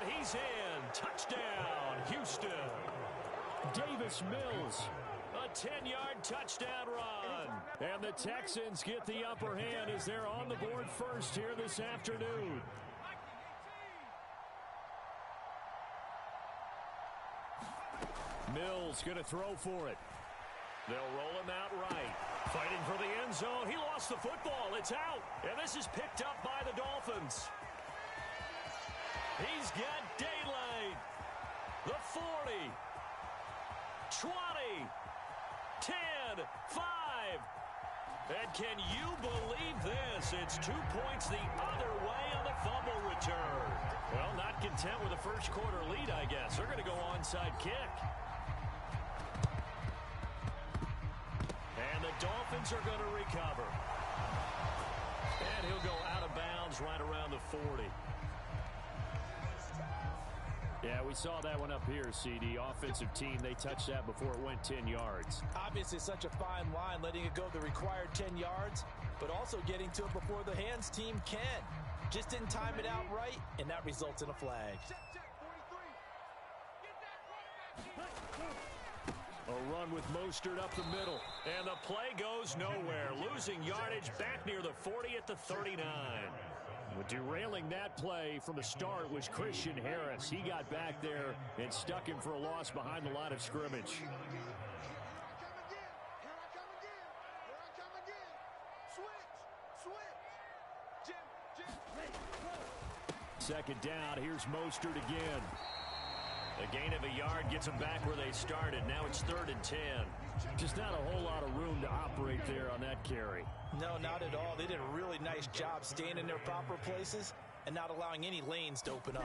And he's in. Touchdown, Houston. Davis Mills. A 10-yard touchdown run. And the Texans get the upper hand as they're on the board first here this afternoon. Mills going to throw for it. They'll roll him out right. Fighting for the end zone. He lost the football. It's out. And this is picked up by the Dolphins. He's got daylight. The 40. 20. 10. 5. And can you believe this? It's 2 points the other way on the fumble return. Well, not content with a first quarter lead, I guess. They're going to go onside kick. And the Dolphins are going to recover. And he'll go out of bounds right around the 40. Yeah, we saw that one up here, CD. Offensive team, they touched that before it went 10 yards. Obviously, such a fine line, letting it go the required 10 yards, but also getting to it before the hands team can. Just didn't time it out right, and that results in a flag. A run with Mostert up the middle, and the play goes nowhere. Losing yardage back near the 40 at the 39. But derailing that play from the start was Christian Harris. He got back there and stuck him for a loss behind the line of scrimmage. Second down, here's Mostert again. A gain of a yard gets them back where they started. Now it's 3rd and 10. Just not a whole lot of room to operate there on that carry. No, not at all. They did a really nice job staying in their proper places and not allowing any lanes to open up.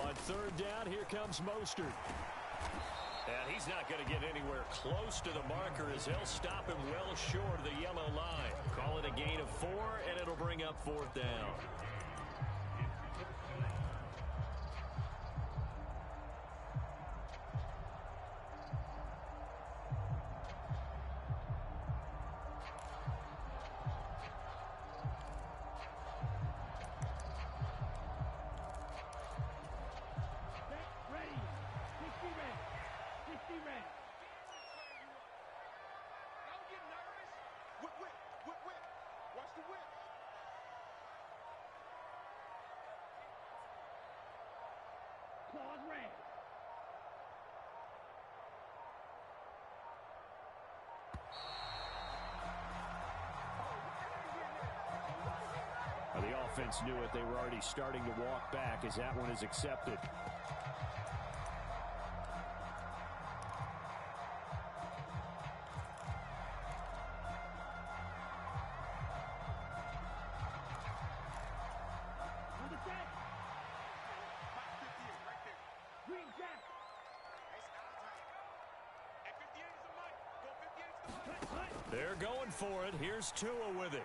On 3rd down, here comes Mostert. And he's not going to get anywhere close to the marker as they'll stop him well short of the yellow line. Call it a gain of 4, and it'll bring up 4th down. The offense knew it. They were already starting to walk back as that one is accepted. They're going for it. Here's Tua with it.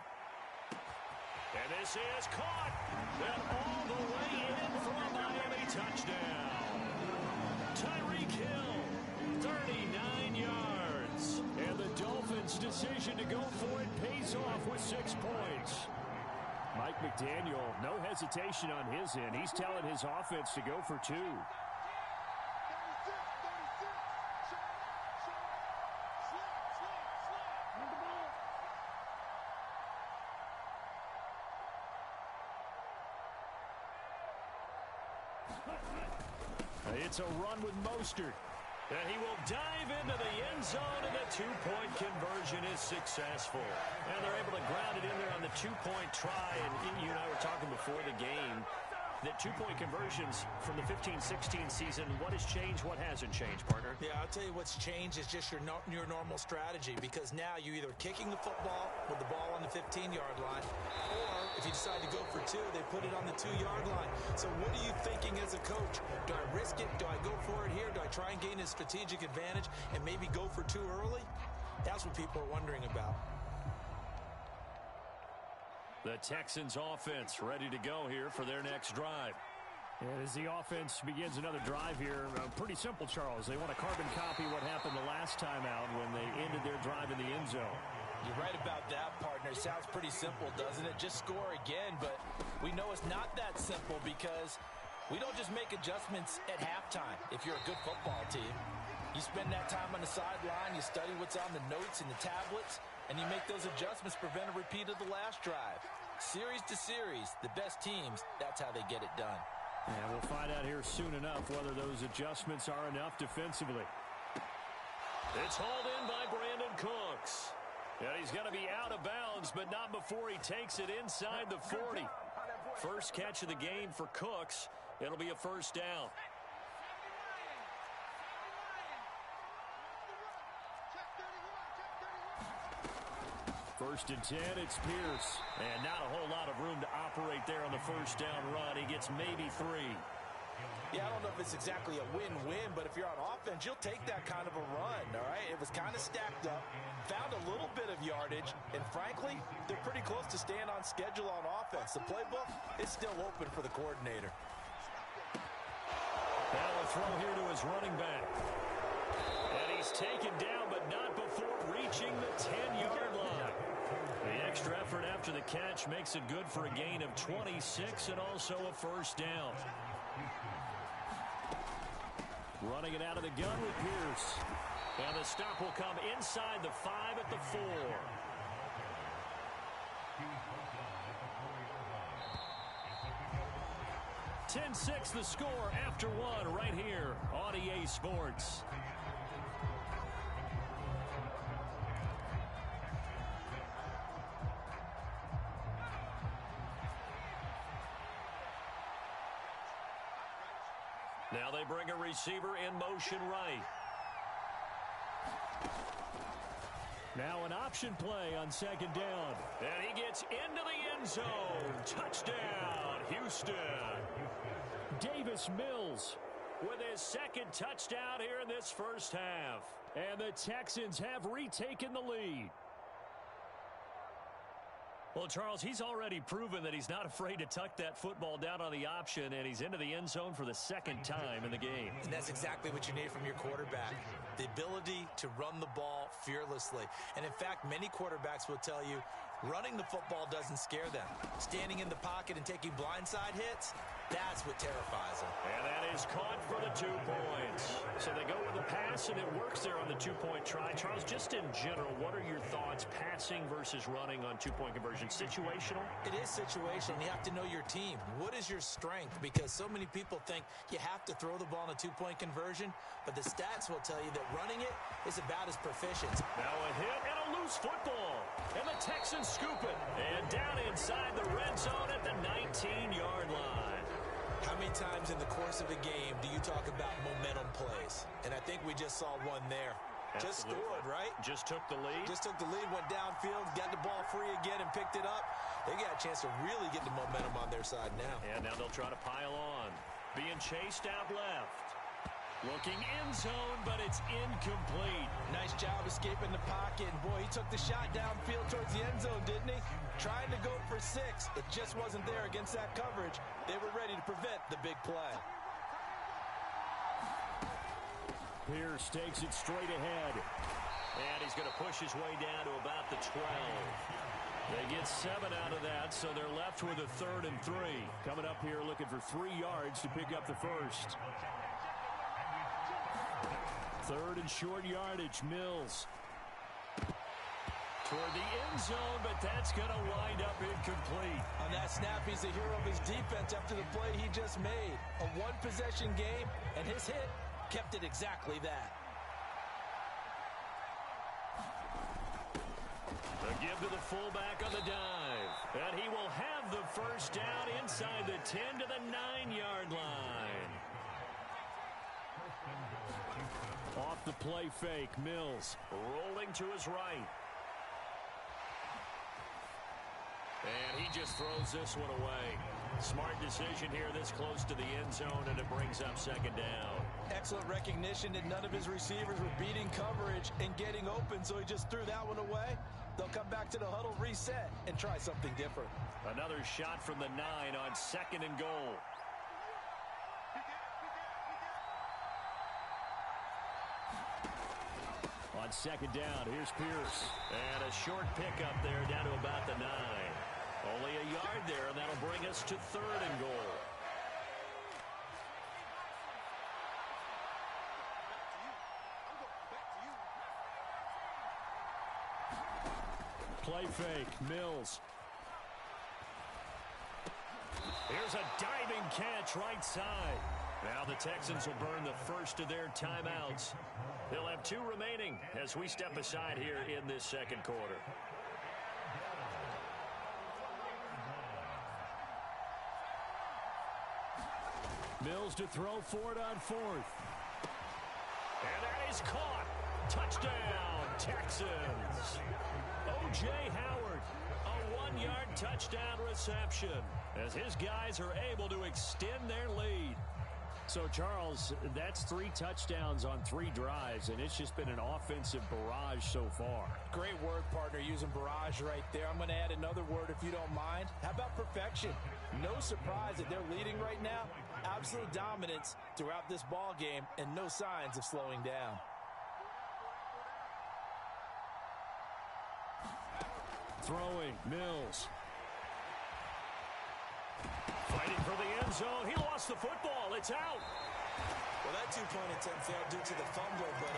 And this is caught. And all the way in for a Miami touchdown. Tyreek Hill, 39 yards. And the Dolphins' decision to go for it pays off with 6 points. Mike McDaniel, no hesitation on his end. He's telling his offense to go for 2. It's a run with Mostert. And he will dive into the end zone, and the 2-point conversion is successful. And they're able to ground it in there on the 2-point try. And you and I were talking before the game that 2-point conversions from the 15-16 season, what has changed, what hasn't changed, partner? Yeah, I'll tell you what's changed is just your normal strategy, because now you're either kicking the football with the ball on the 15-yard line, or if you decide to go for 2, they put it on the 2-yard line. So what are you thinking as a coach? Do I risk it? Do I go for it here? Do I try and gain a strategic advantage and maybe go for 2 early? That's what people are wondering about. The Texans offense ready to go here for their next drive. And as the offense begins another drive here, pretty simple, Charles. They want to carbon copy what happened the last time out when they ended their drive in the end zone. You're right about that, partner. Sounds pretty simple, doesn't it? Just score again, but we know it's not that simple, because We don't just make adjustments at halftime if you're a good football team. You spend that time on the sideline, you study what's on the notes and the tablets, and you make those adjustments, prevent a repeat of the last drive. Series to series, the best teams, that's how they get it done. And we'll find out here soon enough whether those adjustments are enough defensively. It's hauled in by Brandon Cooks. And he's going to be out of bounds, but not before he takes it inside the 40. First catch of the game for Cooks. It'll be a first down. First and 10, it's Pierce. And not a whole lot of room to operate there on the first down run. He gets maybe 3. Yeah, I don't know if it's exactly a win-win, but if you're on offense, you'll take that kind of a run, all right? It was kind of stacked up, found a little bit of yardage, and frankly, they're pretty close to staying on schedule on offense. The playbook is still open for the coordinator. Now a throw here to his running back. And he's taken down, but not before reaching the 10-yard line. The extra effort after the catch makes it good for a gain of 26 and also a first down. Running it out of the gun with Pierce. And the stop will come inside the 5 at the 4. (10-6) the score after one right here on EA Sports. Now they bring a receiver in motion right. Now an option play on second down. And he gets into the end zone. Touchdown, Houston. Davis Mills with his second touchdown here in this first half. And the Texans have retaken the lead. Well, Charles, he's already proven that he's not afraid to tuck that football down on the option, and he's into the end zone for the second time in the game. And that's exactly what you need from your quarterback, the ability to run the ball fearlessly. And, in fact, many quarterbacks will tell you running the football doesn't scare them. Standing in the pocket and taking blindside hits, that's what terrifies them. And that is caught for the 2 points. So they go with the pass, and it works there on the two-point try. Charles, just in general, what are your thoughts passing versus running on two-point conversion? Situational? It is situational. You have to know your team. What is your strength? Because so many people think you have to throw the ball in a two-point conversion, but the stats will tell you that running it is about as proficient. Now a hit and a loose football. And the Texans scoop it. And down inside the red zone at the 19-yard line. How many times in the course of a game do you talk about momentum plays? And I think we just saw one there. Absolutely. Just scored, right? Just took the lead. Just took the lead, went downfield, got the ball free again, and picked it up. They got a chance to really get the momentum on their side now. And now they'll try to pile on. Being chased out left. Looking in zone, but it's incomplete. Nice job escaping the pocket. And boy, he took the shot downfield towards the end zone, didn't he? Trying to go for 6. It just wasn't there against that coverage. They were ready to prevent the big play. Pierce takes it straight ahead. And he's going to push his way down to about the 12. They get 7 out of that, so they're left with a 3rd and 3. Coming up here looking for 3 yards to pick up the first. 3rd and short yardage, Mills. Toward the end zone, but that's going to wind up incomplete. On that snap, he's the hero of his defense after the play he just made. A one-possession game, and his hit kept it exactly that. The give to the fullback on the dive. And he will have the first down inside the 10 to the 9-yard line. Off the play fake, Mills rolling to his right. And he just throws this one away. Smart decision here this close to the end zone, and it brings up second down. Excellent recognition that none of his receivers were beating coverage and getting open, so he just threw that one away. They'll come back to the huddle, reset, and try something different. Another shot from the 9 on 2nd and goal. On second down, here's Pierce. And a short pickup there down to about the 9. Only a yard there, and that'll bring us to 3rd and goal. Play fake. Mills. Here's a diving catch right side. Now the Texans will burn the first of their timeouts. They'll have 2 remaining as we step aside here in this second quarter. Mills to throw for it on 4th. And that is caught. Touchdown, Texans. O.J. Howard, a 1-yard touchdown reception as his guys are able to extend their lead. So, Charles, that's 3 touchdowns on 3 drives, and it's just been an offensive barrage so far. Great word, partner, using barrage right there. I'm going to add another word if you don't mind. How about perfection? No surprise that they're leading right now. Absolute dominance throughout this ball game and no signs of slowing down. Throwing, Mills. Fighting for the end zone. He lost the football. It's out. Well, that 2-point attempt failed due to the fumble, but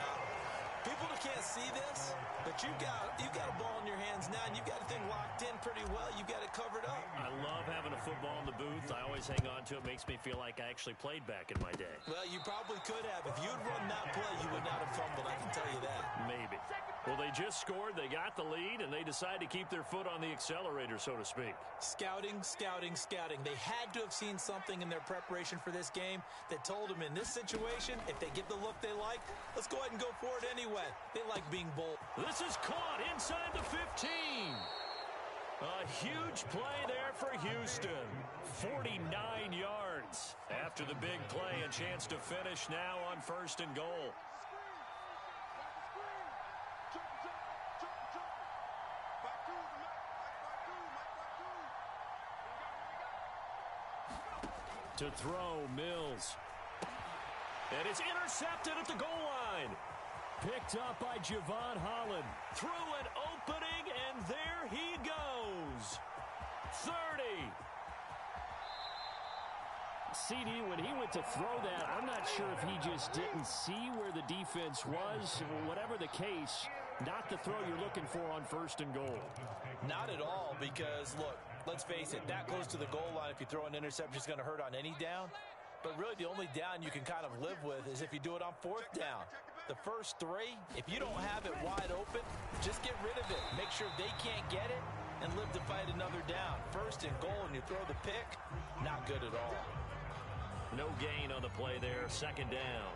people that can't see this, but you've got a ball in your hands now, and you've got the thing locked in pretty well. You've got it covered up. I love having a football in the booth. I always hang on to it. Makes me feel like I actually played back in my day. Well, you probably could have. If you'd run that play, you would not have fumbled. I can tell you that. Maybe. Well, they just scored. They got the lead, and they decide to keep their foot on the accelerator, so to speak. Scouting, scouting, scouting. They had to have seen something in their preparation for this game that told them in this situation, if they get the look they like, let's go ahead and go for it anyway. They like being bold. This is caught inside the 15. A huge play there for Houston. 49 yards. After the big play, a chance to finish now on 1st and goal. To throw, Mills. And it's intercepted at the goal line. Picked up by Javon Holland. Through an opening, and there he goes. 30. CD, when he went to throw that, I'm not sure if he just didn't see where the defense was. Whatever the case, not the throw you're looking for on 1st and goal. Not at all, because, look, let's face it, that close to the goal line, if you throw an interception, is going to hurt on any down. But really, the only down you can kind of live with is if you do it on 4th down. The first 3, if you don't have it wide open, just get rid of it. Make sure they can't get it and live to fight another down. 1st and goal, and you throw the pick, not good at all. No gain on the play there. 2nd down.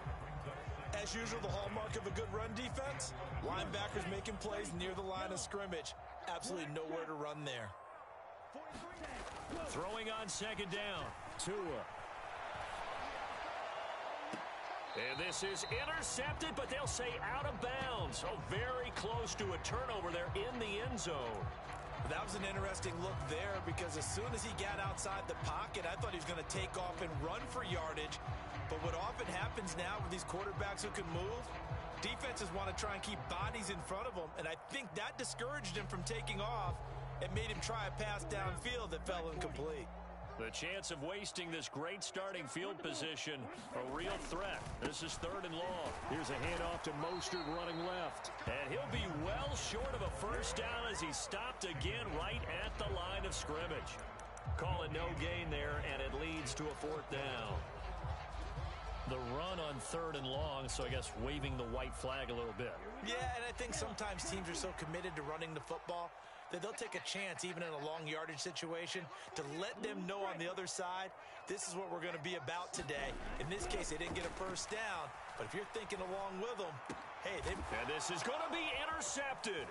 As usual, the hallmark of a good run defense, linebackers making plays near the line of scrimmage. Absolutely nowhere to run there. Throwing on 2nd down. Tua. And this is intercepted, but they'll say out of bounds. Oh, very close to a turnover there in the end zone. That was an interesting look there because as soon as he got outside the pocket, I thought he was going to take off and run for yardage. But what often happens now with these quarterbacks who can move, defenses want to try and keep bodies in front of them, and I think that discouraged him from taking off and made him try a pass downfield that fell incomplete. The chance of wasting this great starting field position, a real threat. This is 3rd and long. Here's a handoff to Mostert running left. And he'll be well short of a 1st down as he stopped again right at the line of scrimmage. Call it no gain there, and it leads to a 4th down. The run on 3rd and long, so I guess waving the white flag a little bit. Yeah, and I think sometimes teams are so committed to running the football that they'll take a chance, even in a long yardage situation, to let them know on the other side, this is what we're going to be about today. In this case, they didn't get a 1st down, but if you're thinking along with them, hey, and this is going to be intercepted.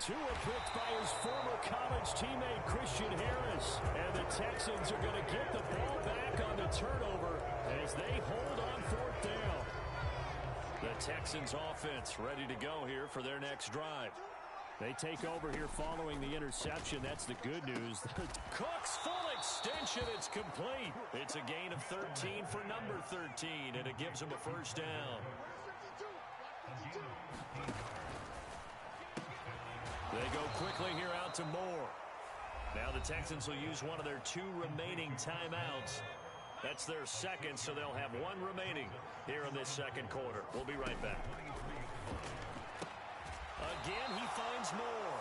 Tua picked by his former college teammate Christian Harris. And the Texans are going to get the ball back on the turnover as they hold on 4th down. The Texans offense ready to go here for their next drive. They take over here following the interception. That's the good news. Cook's full extension. It's complete. It's a gain of 13 for number 13, and it gives him a 1st down. They go quickly here out to Moore. Now the Texans will use one of their 2 remaining timeouts. That's their 2nd, so they'll have 1 remaining here in this 2nd quarter. We'll be right back. Again, he finds Moore.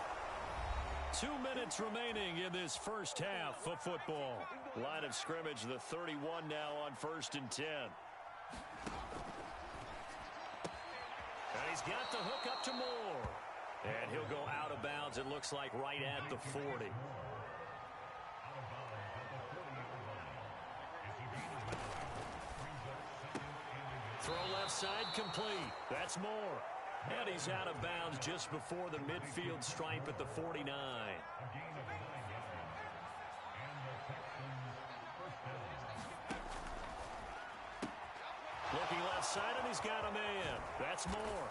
2 minutes remaining in this first half of football. Line of scrimmage, the 31 now on 1st and 10. And he's got the hook up to Moore. And he'll go out of bounds, it looks like, right at the 40. Throw left side complete. That's Moore. And he's out of bounds just before the midfield stripe at the 49. Looking left side, and he's got a man. That's Moore.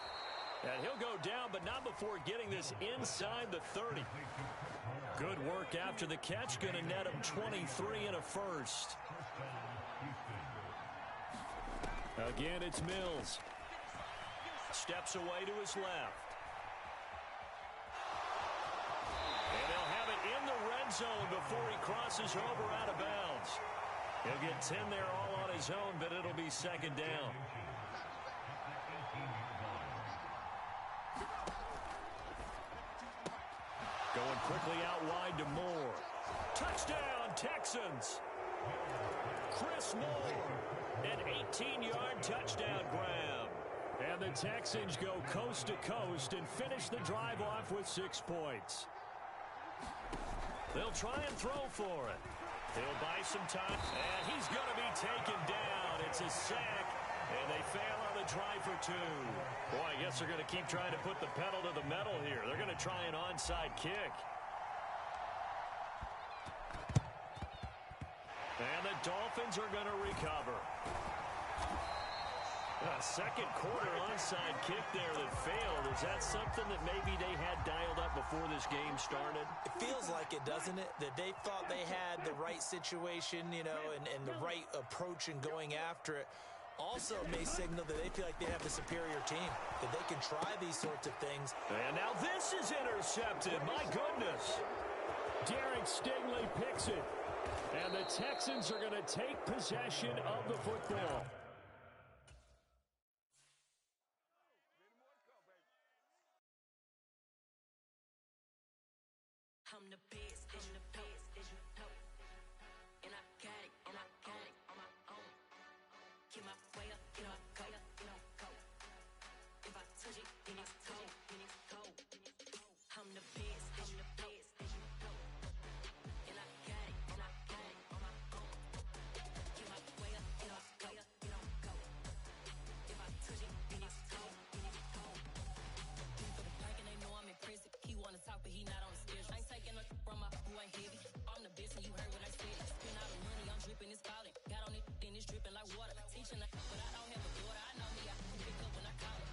And he'll go down, but not before getting this inside the 30. Good work after the catch. Going to net him 23 and a first. Again, it's Mills. Steps away to his left. And he'll have it in the red zone before he crosses over out of bounds. He'll get 10 there all on his own, but it'll be second down. Going quickly out wide to Moore. Touchdown, Texans. Chris Moore, an 18-yard touchdown grab. And the Texans go coast to coast and finish the drive off with 6 points. They'll try and throw for it. He'll buy some time, and he's going to be taken down. It's a sack, and they fail on the try for 2. Boy, I guess they're going to keep trying to put the pedal to the metal here. They're going to try an onside kick. And the Dolphins are going to recover. A second quarter onside kick there that failed. Is that something that maybe they had dialed up before this game started? It feels like it, doesn't it? That they thought they had the right situation, you know, and the right approach in going after it. Also may signal that they feel like they have the superior team, that they can try these sorts of things. And now this is intercepted. My goodness. Derek Stingley picks it. And the Texans are going to take possession of the football. I'm the best, and I got it, and I got it on my own. Get my way up, go. If I touch it, then it's cold, I'm the best, and I got it, on my own. Get my way up, go. If I touch it, then it's cold, For the prank and they know I'm impressive. He wanna talk, but he not on the schedule. I ain't taking no from my who ain't heavy. I'm the best, and you heard what I said. Spend all the money, I'm dripping, it's falling. Got on it, then it's dripping like water. Teaching, but I don't have a daughter. I know me, I can pick up when I call her.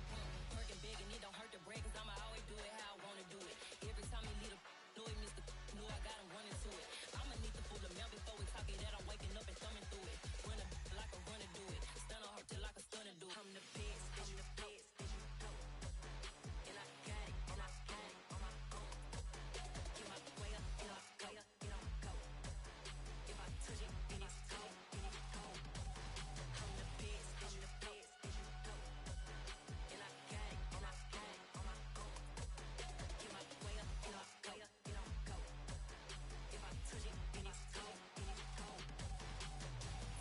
Working big, and it don't hurt to break, cause I'ma always do it how I wanna do it. Every time he lead a know he missed the know I got him running to it. I'ma need the full amount before we talk it that I'm waking up and thumbing through it. Run a like a runner do it. Stun on her till like a stunner do it. I'm the best, and I got it, on my own. Get my way up, go. If I touch it, then it's cold, I'm the best, and I got it, on my own. Get my way up, go. If I touch it, then it's cold,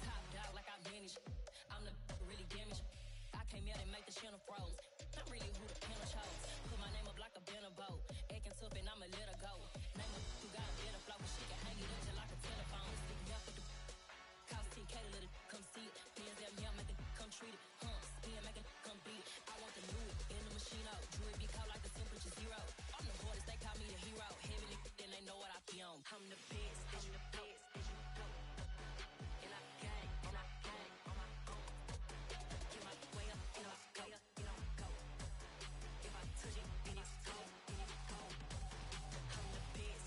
Top dog like I vanished. I'm the really damaged. I came out and make the channel froze. I'm really who the panel chose. Put my name up like a banner boat. Acting tough and I'ma let her go. Name her who got a better flow, but she can hang it up just like a telephone. Stick me up with the cost 10K to let it come see it. Hands down, yeah, make it come treat it. Spin, make it come beat it. I want the new it in the machine out. Jewelry be cold like the temperature 0. I'm the hardest, they call me the hero. Heavily, then they know what I be on. I'm the best, and I got it, on my own. Get my way up, go. If I touch it, then it's cold, I'm the best,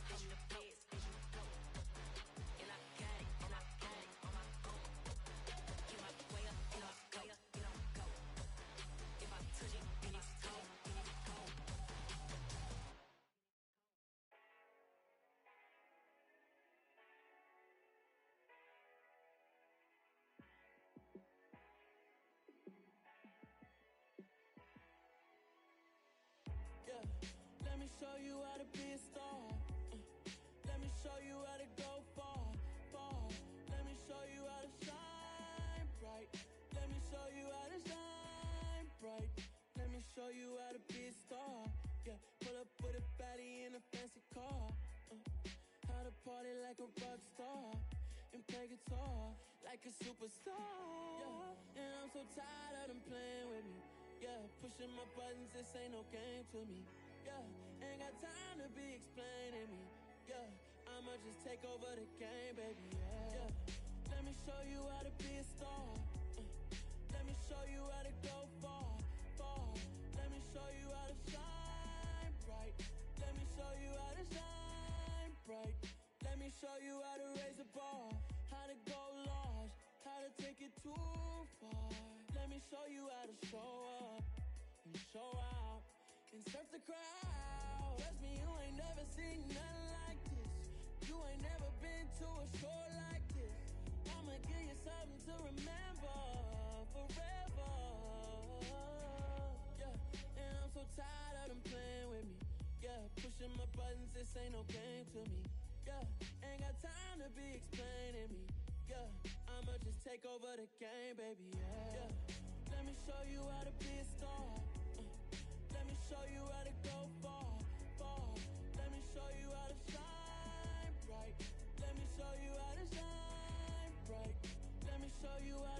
and I got it, on my own. Get my way up, go. If I touch it, then it's cold. Yeah, let me show you how to be a star. show you how to be a star. Yeah, pull up with a baddie in a fancy car. How to party like a rock star and play guitar like a superstar. Yeah, and I'm so tired of them playing with me. Yeah, pushing my buttons, this ain't no game to me. Yeah, ain't got time to be explaining me. Yeah, I'ma just take over the game, baby. Yeah, let me show you how to be a star. Let me show you how to go far, far. Let me show you how to shine bright. Let me show you how to shine bright. Let me show you how to raise the bar, how to go large, how to take it too far. Let me show you how to show up and show out and surf the crowd. Trust me, you ain't never seen nothing like this. You ain't never been to a show like this. I'ma give you something to remember forever. Yeah, and I'm so tired of them playing with me. Yeah, pushing my buttons, this ain't no game to me. Yeah, ain't got time to be explaining me. Yeah, I'ma just take over the game, baby. Yeah, let me show you how to be a star. Let me show you how to go far, far. Let me show you how to shine bright. Let me show you how to shine bright. Let me show you how